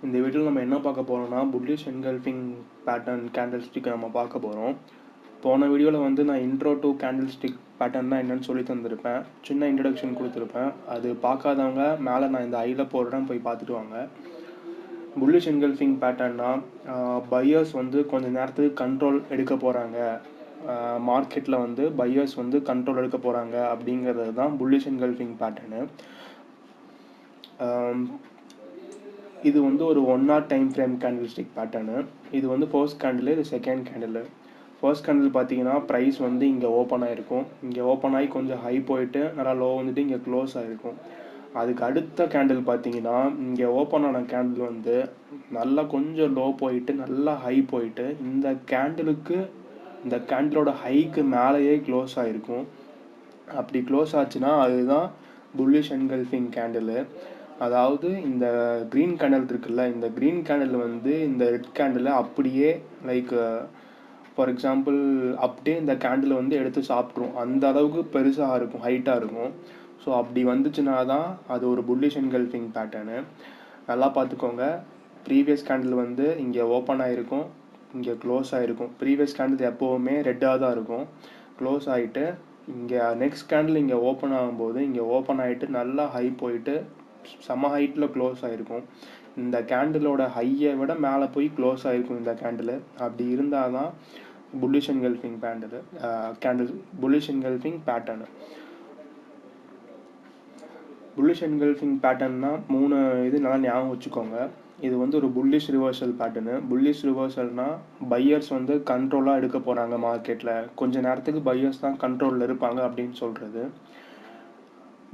இந்த வீடியோவில் நம்ம என்ன பார்க்க போகிறோம்னா புல்லிஷ் என்கல்ஃபிங் பேட்டர்ன் கேண்டில்ஸ்டிக் நம்ம பார்க்க போகிறோம். போன வீடியோவில் வந்து நான் இன்ட்ரோ டு கேண்டில்ஸ்டிக் பேட்டர்ன்னா என்னன்னு சொல்லி தந்திருப்பேன், சின்ன இன்ட்ரடக்ஷன் கொடுத்துருப்பேன். அது பார்க்காதவங்க மேலே நான் இந்த ஐயில் போடுறேன், போய் பார்த்துட்டு வாங்க. புல்லிஷ் என்கல்ஃபிங் பேட்டர்னா பையர்ஸ் வந்து கொஞ்சம் நேரத்துக்கு கண்ட்ரோல் எடுக்க போகிறாங்க, மார்க்கெட்டில் வந்து பையர்ஸ் வந்து கண்ட்ரோல் எடுக்க போகிறாங்க அப்படிங்கிறது தான் புல்லிஷ் என்கல்ஃபிங் பேட்டர்னு. இது வந்து ஒரு 1 hour time frame candlestick pattern. இது வந்து ஃபர்ஸ்ட் கேண்டில், இது செகண்ட் கேண்டில். ஃபர்ஸ்ட் கேண்டில் பார்த்தீங்கன்னா ப்ரைஸ் வந்து இங்கே ஓப்பன் ஆகிருக்கும், இங்கே ஓப்பன் ஆகி கொஞ்சம் ஹை போயிட்டு நல்லா லோ வந்துட்டு இங்கே க்ளோஸ் ஆகிருக்கும். அதுக்கு அடுத்த கேண்டில் பார்த்தீங்கன்னா இங்கே ஓப்பன் ஆன கேண்டில் வந்து நல்லா கொஞ்சம் லோ போயிட்டு நல்லா ஹை போயிட்டு இந்த கேண்டிலோட ஹைக்கு மேலேயே க்ளோஸ் ஆகிருக்கும். அப்படி க்ளோஸ் ஆச்சுன்னா அதுதான் புல்லிஷ் என்கல்ஃபிங் கேண்டிலு. அதாவது இந்த க்ரீன் கேண்டில் இருக்குல்ல, இந்த க்ரீன் கேண்டில் வந்து இந்த ரெட் கேண்டில் அப்படியே லைக் ஃபார் எக்ஸாம்பிள் அப்படியே இந்த கேண்டில் வந்து எடுத்து சாப்பிட்ரும், அந்த அளவுக்கு பெருசாக இருக்கும், ஹைட்டாக இருக்கும். ஸோ அப்படி வந்துச்சுன்னா தான் அது ஒரு புல்லிஷ் என்கல்ஃபிங் பேட்டர்னு. நல்லா பார்த்துக்கோங்க. ப்ரீவியஸ் கேண்டில் வந்து இங்கே ஓப்பன் ஆகிருக்கும், இங்கே க்ளோஸ் ஆகிருக்கும். ப்ரீவியஸ் கேண்டில் எப்போவுமே ரெட்டாக தான் இருக்கும். க்ளோஸ் ஆகிட்டு இங்கே நெக்ஸ்ட் கேண்டில் இங்கே ஓப்பன் ஆகும்போது இங்கே ஓப்பன் ஆகிட்டு நல்லா ஹை போயிட்டு செம ஹைட்டில் க்ளோஸ் ஆகிருக்கும். இந்த கேண்டிலோட ஹையை விட மேலே போய் க்ளோஸ் ஆகிருக்கும் இந்த கேண்டில். அப்படி இருந்தால் தான் bullish engulfing bullish engulfing pattern. Bullish engulfing பேட்டர்ன்னா 3 இது நல்லா ஞாபகம் வச்சுக்கோங்க. இது வந்து ஒரு புல்லிஷ் ரிவர்சல் பேட்டர்னு. புல்லிஷ் ரிவர்சல்னால் பையர்ஸ் வந்து கண்ட்ரோலாக எடுக்க போகிறாங்க மார்க்கெட்டில், கொஞ்சம் நேரத்துக்கு பையர்ஸ் தான் கண்ட்ரோலில் இருப்பாங்க அப்படின்னு சொல்கிறது.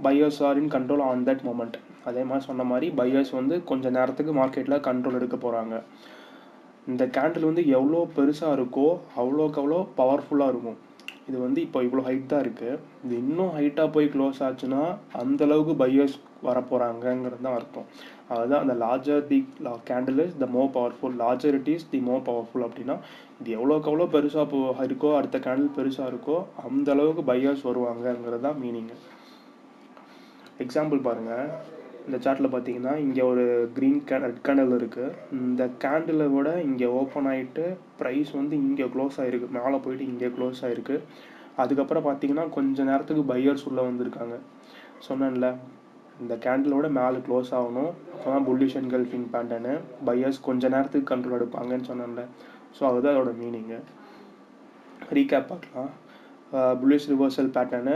Buyers are in control on that moment. அதே மாதிரி சொன்ன மாதிரி பையர்ஸ் வந்து கொஞ்சம் நேரத்துக்கு மார்க்கெட்டில் கண்ட்ரோல் எடுக்க போகிறாங்க. இந்த கேண்டில் வந்து எவ்வளோ பெருசாக இருக்கோ அவ்வளோக்கு அவ்வளோ பவர்ஃபுல்லாக இருக்கும். இது வந்து இப்போ இவ்வளோ ஹைட் தான் இருக்குது, இது இன்னும் ஹைட்டாக போய் க்ளோஸ் ஆச்சுன்னா அந்தளவுக்கு பையர்ஸ் வரப்போகிறாங்கங்கிறது தான் அர்த்தம். அதுதான் அந்த larger the candle is the more powerful, larger it is the more powerful. அப்படின்னா இது எவ்வளோக்கு எவ்வளோ பெருசாக இருக்கோ, அடுத்த கேண்டில் பெருசாக இருக்கோ அந்த அளவுக்கு பையர்ஸ் வருவாங்கங்கிறது தான் மீனிங்கு. எக்ஸாம்பிள் பாருங்கள், இந்த சார்ட்டில் பார்த்தீங்கன்னா இங்கே ஒரு ரெட் கேண்டில் இருக்குது. இந்த கேண்டிலை விட இங்கே ஓப்பன் ஆகிட்டு ப்ரைஸ் வந்து இங்கே க்ளோஸ் ஆகிருக்கு, மேலே போயிட்டு இங்கே க்ளோஸ் ஆகிருக்கு. அதுக்கப்புறம் பார்த்தீங்கன்னா கொஞ்சம் நேரத்துக்கு பையர்ஸ் உள்ளே வந்திருக்காங்க. சொன்னேன்ல, இந்த கேண்டிலோட மேலே க்ளோஸ் ஆகணும், அப்போ தான் புல்லிஷ் என்கல்ஃபிங் பேட்டர்னு. பையர்ஸ் கொஞ்சம் நேரத்துக்கு கண்ட்ரோல் எடுப்பாங்கன்னு சொன்னேன்ல. ஸோ அதுதான் அதோட மீனிங்கு. ரீகேப் பார்க்கலாம். புல்லிஷ் ரிவர்சல் பேட்டர்னு,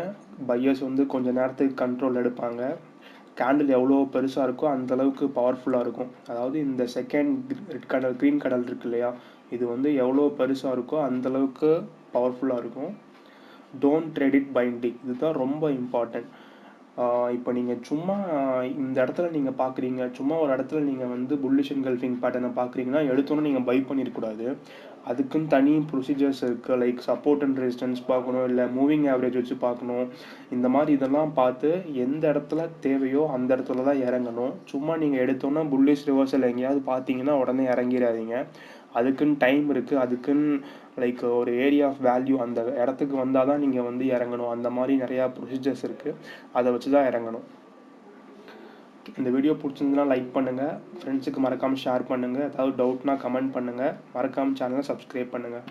பையர்ஸ் வந்து கொஞ்சம் நேரத்துக்கு கண்ட்ரோல் எடுப்பாங்க. கேண்டில் எவ்வளோ பெருசாக இருக்கோ அந்தளவுக்கு பவர்ஃபுல்லாக இருக்கும். அதாவது இந்த second red candle green candle இருக்கு இல்லையா, இது வந்து எவ்வளோ பெருசாக இருக்கோ அந்தளவுக்கு பவர்ஃபுல்லாக இருக்கும். டோன்ட் ட்ரேட் இட் பைண்ட்லி, இதுதான் ரொம்ப இம்பார்ட்டன்ட். இப்போ நீங்கள் சும்மா இந்த இடத்துல நீங்கள் பார்க்குறீங்க, சும்மா ஒரு இடத்துல நீங்கள் வந்து புல்லிஷ் என்கல்ஃபிங் பேட்டர்னை பார்க்குறீங்கன்னா எடுத்தோன்னே நீங்கள் பை பண்ணிடக்கூடாது. அதுக்குன்னு தனி ப்ரொசீஜர்ஸ் இருக்குது. லைக் சப்போர்ட் அண்ட் ரெசிஸ்டன்ஸ் பார்க்கணும், இல்லை மூவிங் ஆவரேஜ் வச்சு பார்க்கணும். இந்த மாதிரி இதெல்லாம் பார்த்து எந்த இடத்துல தேவையோ அந்த இடத்துல தான் இறங்கணும். சும்மா நீங்கள் எடுத்தோன்னா புல்லிஷ் ரிவர்சல் எங்கேயாவது பார்த்தீங்கன்னா உடனே இறங்கிடாதீங்க. அதுக்குன்னு டைம் இருக்குது, அதுக்குன்னு லைக் ஒரு ஏரியா ஆஃப் வேல்யூ அந்த இடத்துக்கு வந்தால் தான் நீங்கள் வந்து இறங்கணும். அந்த மாதிரி நிறையா ப்ரொசீஜர்ஸ் இருக்குது, அதை வச்சு தான் இறங்கணும். இந்த வீடியோ பிடிச்சிருந்துன்னா லைக் பண்ணுங்கள், ஃப்ரெண்ட்ஸுக்கு மறக்காமல் ஷேர் பண்ணுங்கள், ஏதாவது டவுட்னா கமெண்ட் பண்ணுங்கள், மறக்காமல் சேனலை சப்ஸ்கிரைப் பண்ணுங்கள்.